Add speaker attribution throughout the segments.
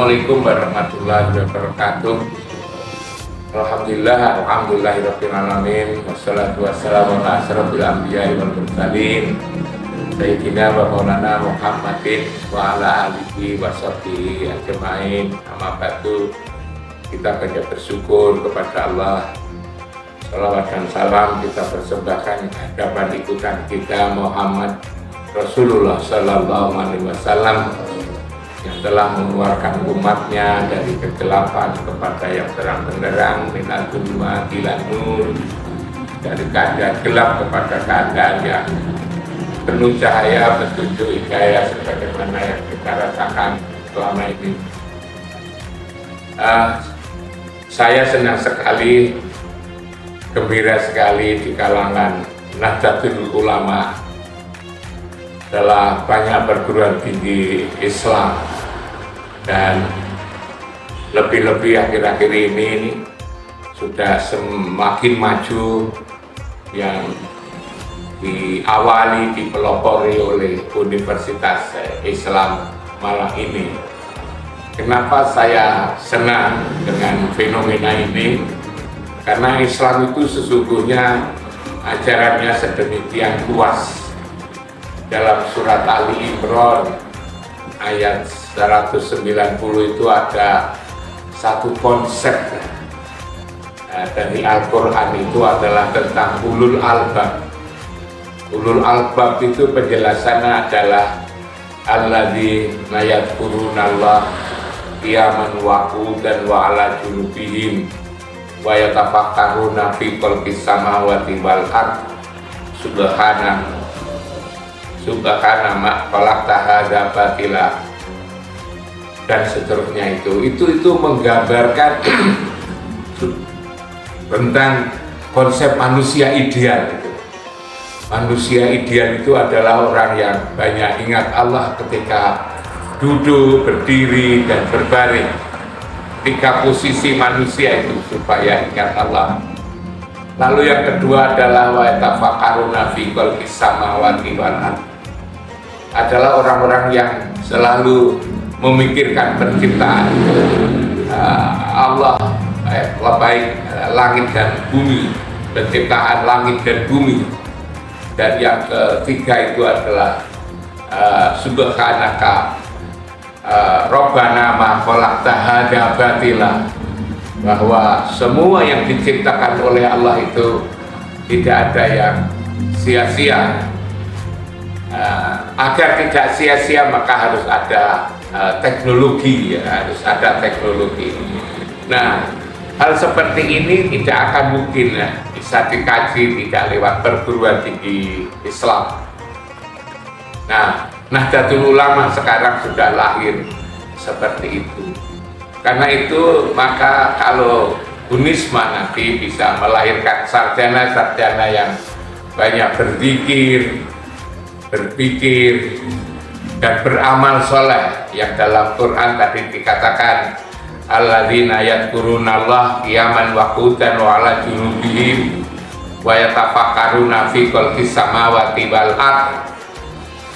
Speaker 1: Assalamualaikum warahmatullahi wabarakatuh. Alhamdulillahirabbil alamin wassalatu wassalamu ala asyrofil anbiya'i wal mursalin sayyidina wa maulana Muhammadin wa ala alihi wa sahbihi ajmain. Amma ba'du. Kita banyak bersyukur kepada Allah. Salawat dan salam kita persembahkan hadapan ikutan kita Muhammad Rasulullah Sallallahu Alaihi Wasallam yang telah mengeluarkan umatnya dari kegelapan kepada yang terang benderang, minal zulumati ilan nur, dari keadaan gelap kepada keadaan yang penuh cahaya, petunjuk hidayah sebagaimana yang kita rasakan selama ini. Saya senang sekali, gembira sekali di kalangan Nahdlatul Ulama adalah banyak perguruan tinggi Islam, dan lebih-lebih akhir-akhir ini sudah semakin maju, yang diawali, dipelopori oleh Universitas Islam Malang ini. Kenapa saya senang dengan fenomena ini? Karena Islam itu sesungguhnya ajarannya sedemikian luas. Dalam surat Ali Imran ayat 190 itu ada satu konsep dari Al-Quran, itu adalah tentang ulul albab. Ulul albab itu penjelasannya adalah alladzina yadhkurunallah qiyaman wa qu'udan wa ala junubihim wa yatafakkaruna fi khalqis samawati wal ardh subhana ma khalaqta hadza batila, dan seterusnya. Itu menggambarkan tentang konsep manusia ideal. Manusia ideal itu adalah orang yang banyak ingat Allah ketika duduk, berdiri, dan berbaring. Tiga posisi manusia itu supaya ingat Allah. Lalu yang kedua adalah wa tafakkaruna fi khalqis samawati wal ardh, adalah orang-orang yang selalu memikirkan penciptaan Allah, baik langit dan bumi, penciptaan langit dan bumi. Dan yang ketiga itu adalah subhanaka Rabbana ma khalaqta hadza batila, bahwa semua yang diciptakan oleh Allah itu tidak ada yang sia-sia. Agar tidak sia-sia maka harus ada teknologi, harus ada teknologi. Nah, hal seperti ini tidak akan mungkin bisa dikaji tidak lewat perguruan tinggi Islam. Nah, Nahdlatul Ulama sekarang sudah lahir seperti itu. Karena itu maka kalau Unisma nanti bisa melahirkan sarjana-sarjana yang banyak berpikir dan beramal soleh, yang dalam Quran tadi dikatakan alladzina yadhkurunallah qiyaman wa qu'udan wa ala junubihim wa yatafakkaruna fi khalqis samawati wal ardh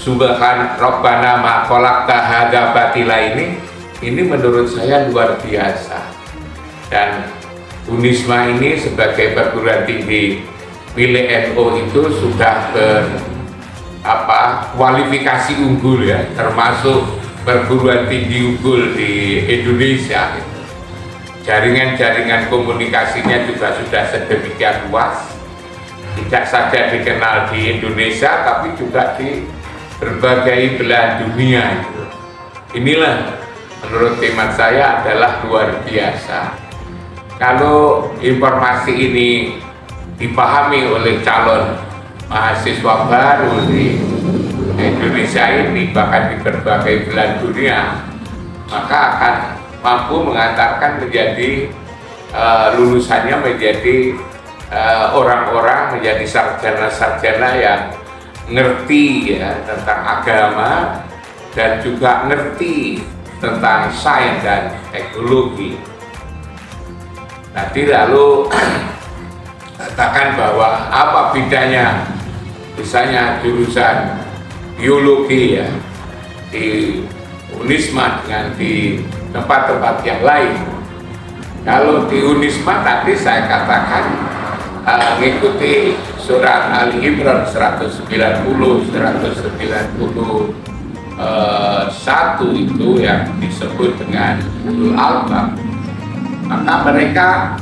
Speaker 1: subhan rabbana ma khalaqta hadza batila. Ini menurut saya luar biasa. Dan Unisma ini sebagai perguruan tinggi milik NU itu sudah kualifikasi unggul, ya, termasuk perguruan tinggi unggul di Indonesia. Jaringan-jaringan komunikasinya juga sudah sedemikian luas, tidak saja dikenal di Indonesia tapi juga di berbagai belahan dunia. Inilah menurut hemat saya adalah luar biasa. Kalau informasi ini dipahami oleh calon mahasiswa baru di Indonesia ini, bahkan di berbagai belahan dunia, maka akan mampu mengantarkan menjadi lulusannya menjadi orang-orang, menjadi sarjana-sarjana yang ngerti, ya, tentang agama dan juga ngerti tentang sains dan teknologi. Nanti lalu katakan bahwa apa bedanya misalnya jurusan biologi, ya, di Unisma dengan di tempat-tempat yang lain. Kalau di Unisma tadi saya katakan mengikuti surat Ali Imran 190, 191 itu yang disebut dengan ulul albab, maka mereka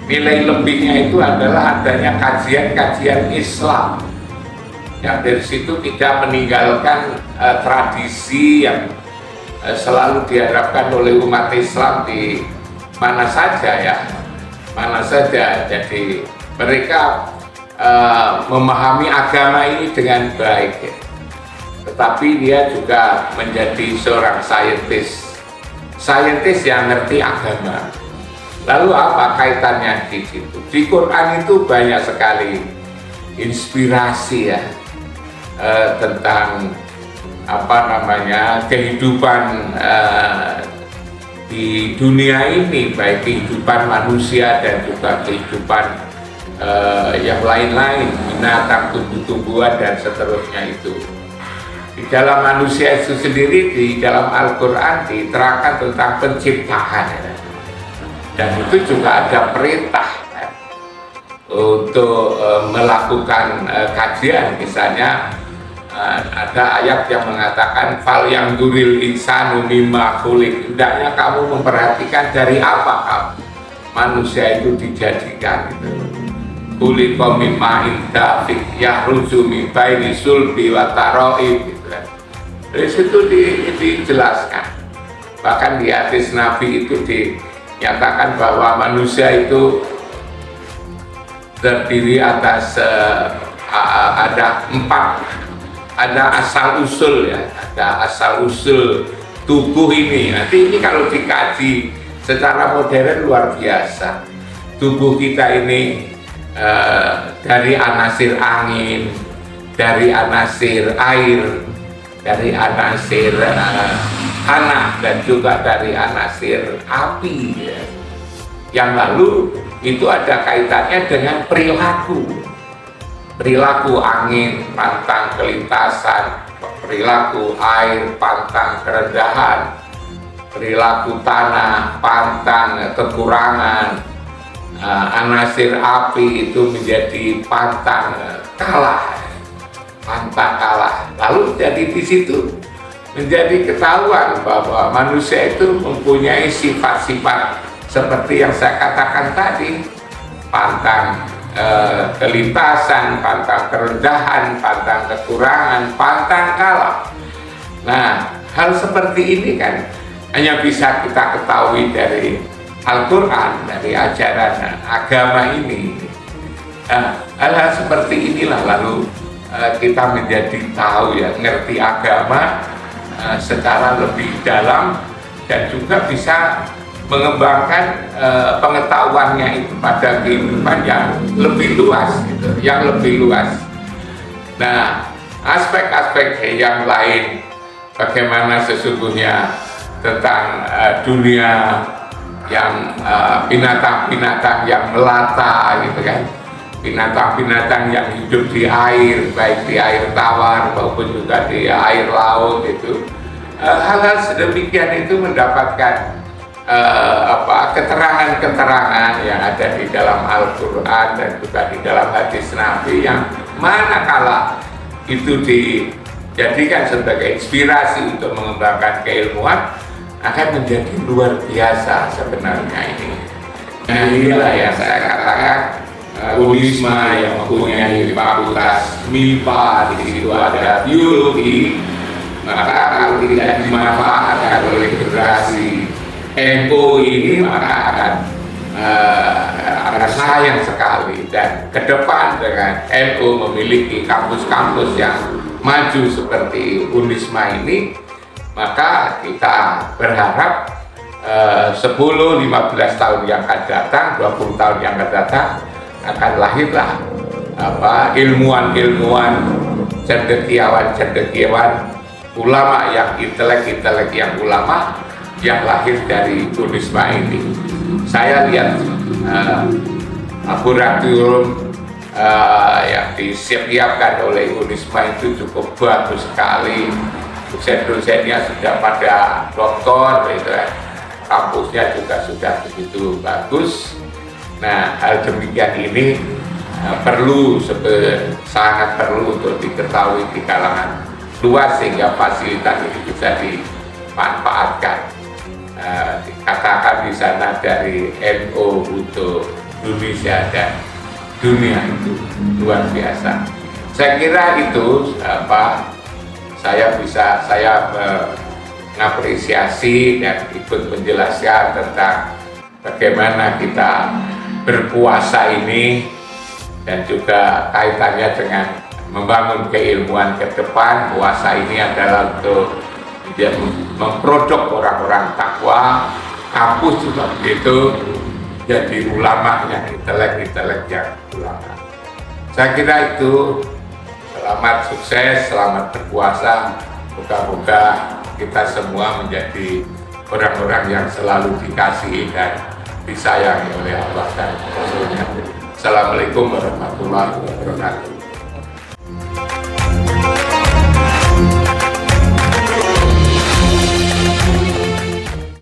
Speaker 1: nilai lebihnya itu adalah adanya kajian-kajian Islam yang dari situ tidak meninggalkan tradisi yang selalu diharapkan oleh umat Islam di mana saja ya, mana saja. Jadi mereka memahami agama ini dengan baik ya. Tetapi dia juga menjadi seorang saintis yang ngerti agama. Lalu apa kaitannya di situ? Di Quran itu banyak sekali inspirasi ya tentang kehidupan di dunia ini, baik kehidupan manusia dan juga kehidupan yang lain-lain, binatang, tumbuh-tumbuhan dan seterusnya itu. Di dalam manusia itu sendiri, di dalam Al-Quran diterangkan tentang penciptaan dan itu juga ada perintah untuk melakukan kajian. Misalnya ada ayat yang mengatakan fal yang duril insanu mimma khuliq, hendaknya kamu memperhatikan dari apa manusia itu dijadikan gitu. Khuliqa mimma indafiq yahruju min baini sulbi wa tara'ib gitu kan. Dari situ dijelaskan. Bahkan di hadis Nabi itu dinyatakan bahwa manusia itu terdiri atas ada asal usul ya, ada asal usul tubuh ini. Nanti ini kalau dikaji secara modern luar biasa. Tubuh kita ini dari anasir angin, dari anasir air, dari anasir tanah dan juga dari anasir api ya. Yang lalu itu ada kaitannya dengan perilaku angin, pantang kelintasan, perilaku air, pantang kerendahan, perilaku tanah, pantang kekurangan, anasir api itu menjadi pantang kalah. Lalu jadi di situ menjadi ketahuan bahwa manusia itu mempunyai sifat-sifat seperti yang saya katakan tadi, pantang kelintasan, pantang kerendahan, pantang kekurangan, pantang kalah. Nah, hal seperti ini kan hanya bisa kita ketahui dari Al-Quran, dari ajaran agama ini. Hal-hal seperti inilah lalu kita menjadi tahu ya, ngerti agama secara lebih dalam dan juga bisa mengembangkan pengetahuannya itu pada kehidupan yang lebih luas gitu, yang lebih luas. Nah, aspek-aspek yang lain bagaimana sesungguhnya tentang dunia yang binatang-binatang yang melata gitu kan, binatang-binatang yang hidup di air, baik di air tawar maupun juga di air laut itu. Hal-hal sedemikian itu mendapatkan keterangan-keterangan yang ada di dalam Al-Quran dan juga di dalam hadis Nabi, yang manakala itu dijadikan sebagai inspirasi untuk mengembangkan keilmuan akan menjadi luar biasa sebenarnya ini. Nah, inilah yang saya katakan Unisma yang mempunyai fakultas MIPA, di situ ada biologi, maka kalau tidak dimanfaatkan oleh generasi NU ini maka akan sayang sekali. Dan ke depan dengan NU memiliki kampus-kampus yang maju seperti Unisma ini, maka kita berharap 10-15 tahun yang akan datang, 20 tahun yang akan datang, akan lahirlah ilmuwan-ilmuwan, cendekiawan-cendekiawan, ulama yang intelek yang ulama yang lahir dari Unisma ini. Saya lihat laboratorium yang disiapkan oleh Unisma itu cukup bagus sekali. Dosen-dosennya sudah pada doktor gitu kan. kampusnya juga sudah begitu bagus. Nah, hal demikian ini sangat perlu untuk diketahui di kalangan luas sehingga fasilitas ini bisa dimanfaatkan. Dikatakan di sana dari NO untuk Indonesia dan dunia itu luar biasa. Saya kira itu saya mengapresiasi dan ikut menjelaskan tentang bagaimana kita berpuasa ini dan juga kaitannya dengan membangun keilmuan ke depan. Puasa ini adalah untuk memproduk orang-orang takwa, kampus juga begitu, jadi ulama yang intelek yang ulama. Saya kira itu. Selamat sukses, selamat berpuasa. Moga-moga kita semua menjadi orang-orang yang selalu dikasihi dan disayangi oleh Allah dan Rasulnya. Assalamualaikum warahmatullahi wabarakatuh.